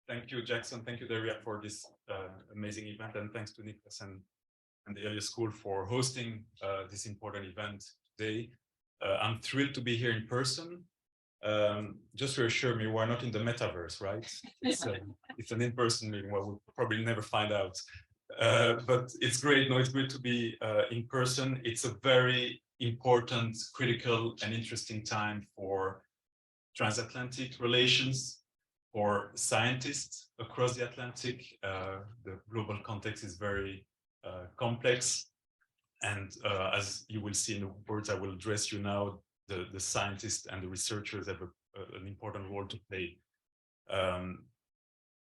Thank you, Jackson. Thank you, Daria, for this amazing event. And thanks to Nicholas and the Elia School for hosting this important event today. I'm thrilled to be here in person. Just reassure me, we're not in the metaverse, right? It's an in-person meeting. Well, we'll probably never find out. But it's great. No, it's great to be in person. It's a very important, critical, and interesting time for transatlantic relations, for scientists across the Atlantic. The global context is very complex. And as you will see in the words I will address you now, the scientists and the researchers have an important role to play.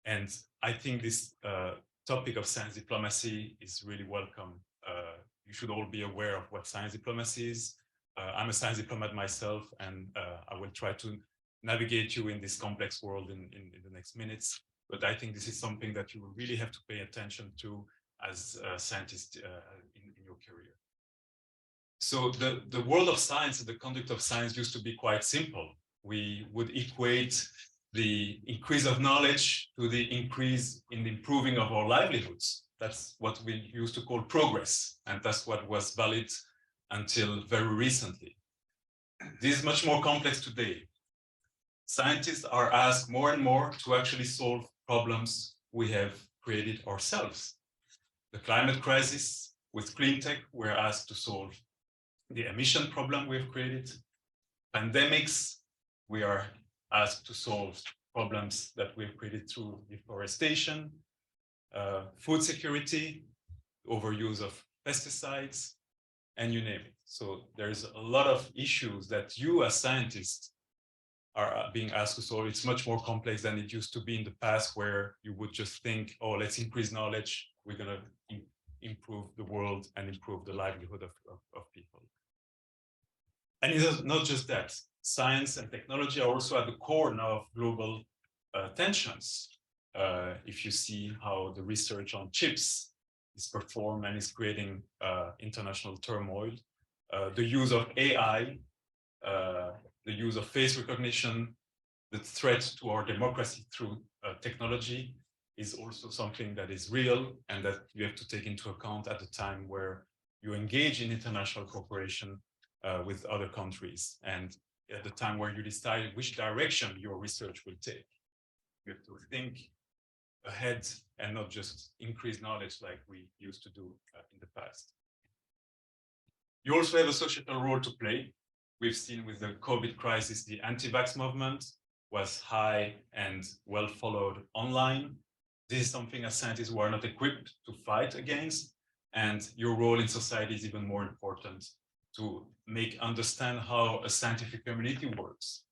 And I think this topic of science diplomacy is really welcome. You should all be aware of what science diplomacy is. I'm a science diplomat myself, and I will try to navigate you in this complex world in the next minutes. But I think this is something that you will really have to pay attention to as a scientist in your career. So the world of science and the conduct of science used to be quite simple. We would equate the increase of knowledge to the increase in the improving of our livelihoods. That's what we used to call progress, and that's what was valid until very recently. This is much more complex today. Scientists are asked more and more to actually solve problems we have created ourselves. The climate crisis, with clean tech, we're asked to solve the emission problem we've created. Pandemics, we are asked to solve problems that we've created through deforestation, food security, overuse of pesticides, and you name it. So there's a lot of issues that you as scientists are being asked to solve. It's much more complex than it used to be in the past, where you would just think, oh, let's increase knowledge, we're going to improve the world and improve the livelihood of people. And it's not just that. Science and technology are also at the core now of global tensions. If you see how the research on chips is performed and is creating international turmoil, the use of AI, the use of face recognition, the threat to our democracy through technology is also something that is real and that you have to take into account at the time where you engage in international cooperation with other countries, and at the time where you decide which direction your research will take. You have to think ahead and not just increase knowledge like we used to do in the past. You also have a societal role to play. We've seen with the COVID crisis, the anti-vax movement was high and well followed online. This is something as scientists who are not equipped to fight against, and your role in society is even more important to understand how a scientific community works.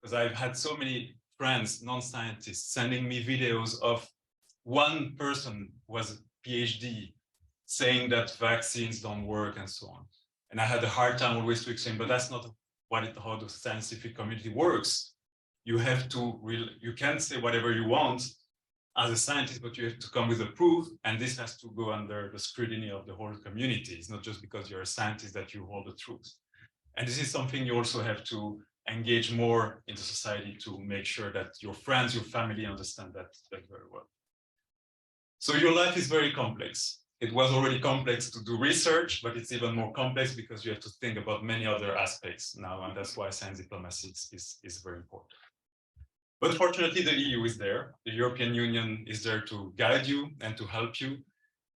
Because I've had so many friends, non-scientists, sending me videos of one person who was a PhD saying that vaccines don't work and so on. And I had a hard time always to explain, but that's not how the scientific community works. You have to, you can say whatever you want as a scientist, but you have to come with a proof, and this has to go under the scrutiny of the whole community. It's not just because you're a scientist that you hold the truth. And this is something you also have to engage more into society to make sure that your friends, your family understand that very well. So your life is very complex. It was already complex to do research, but it's even more complex because you have to think about many other aspects now, and that's why science diplomacy is very important. But fortunately, the EU is there. The European Union is there to guide you and to help you.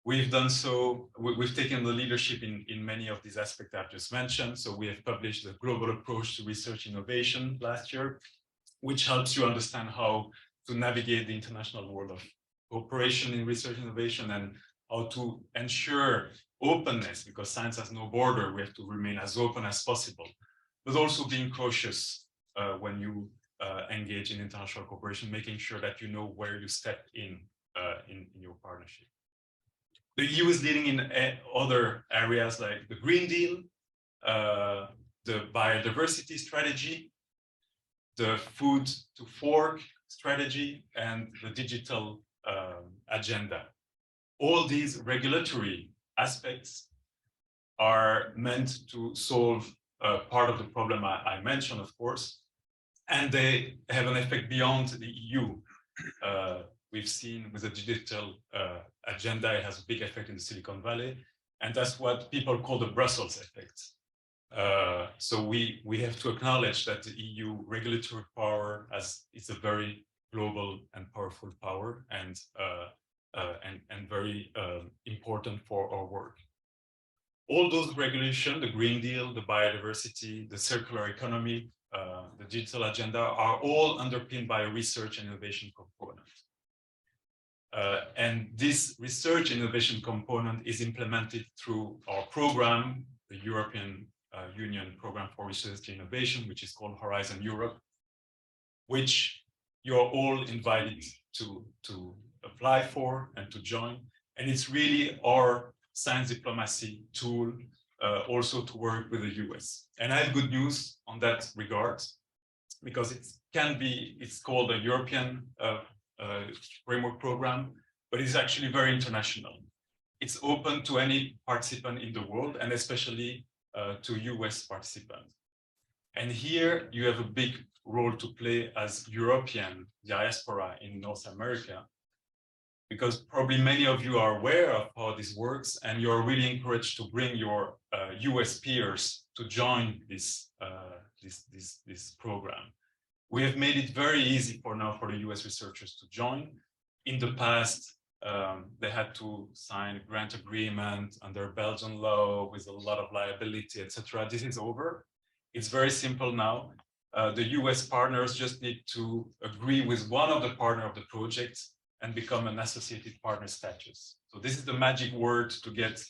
We've done so, we've taken the leadership in many of these aspects I've just mentioned. So we have published the Global Approach to Research Innovation last year, which helps you understand how to navigate the international world of cooperation in research innovation and how to ensure openness, because science has no border. We have to remain as open as possible, but also being cautious when you engage in international cooperation, making sure that you know where you step in your partnership. The EU is leading in other areas like the Green Deal, the biodiversity strategy, the food to fork strategy, and the digital agenda. All these regulatory aspects are meant to solve part of the problem I mentioned, of course, and they have an effect beyond the EU. we've seen with the digital agenda, it has a big effect in the Silicon Valley. And that's what people call the Brussels effect. So we have to acknowledge that the EU regulatory power is a very global and powerful power, and very important for our work. All those regulations, the Green Deal, the biodiversity, the circular economy, the digital agenda, are all underpinned by a research and innovation component. And this research innovation component is implemented through our program, the European Union Program for Research and Innovation, which is called Horizon Europe, which you're all invited to apply for and to join. And it's really our science diplomacy tool also to work with the US. And I have good news on that regard, because it's called a European framework program, but it's actually very international. It's open to any participant in the world, and especially to US participants. And here you have a big role to play as European diaspora in North America, because probably many of you are aware of how this works, and you're really encouraged to bring your US peers to join this program. We have made it very easy for the US researchers to join. In the past, they had to sign a grant agreement under Belgian law with a lot of liability, etc. This is over. It's very simple now. The US partners just need to agree with one of the partners of the project and become an associated partner status. So this is the magic word to get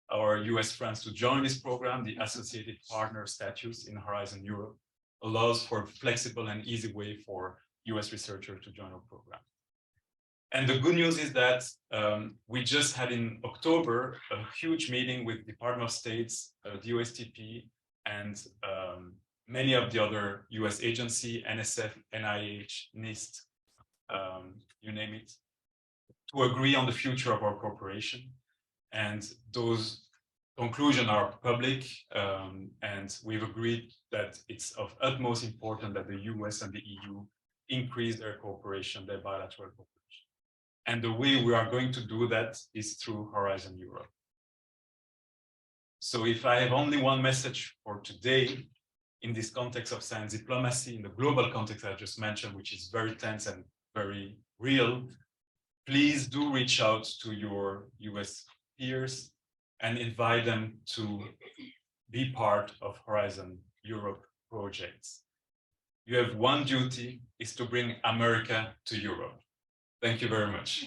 our US friends to join this program. The associated partner status in Horizon Europe allows for a flexible and easy way for US researchers to join our program. And the good news is that we just had in October a huge meeting with Department of States, DOSTP, and many of the other US agencies, NSF, NIH, NIST, you name it, to agree on the future of our cooperation. And those conclusions are public, and we've agreed that it's of utmost importance that the US and the EU increase their cooperation, their bilateral cooperation. And the way we are going to do that is through Horizon Europe. So if I have only one message for today, in this context of science diplomacy, in the global context I just mentioned, which is very tense and very real, please do reach out to your US peers and invite them to be part of Horizon Europe projects. You have one duty, is to bring America to Europe. Thank you very much.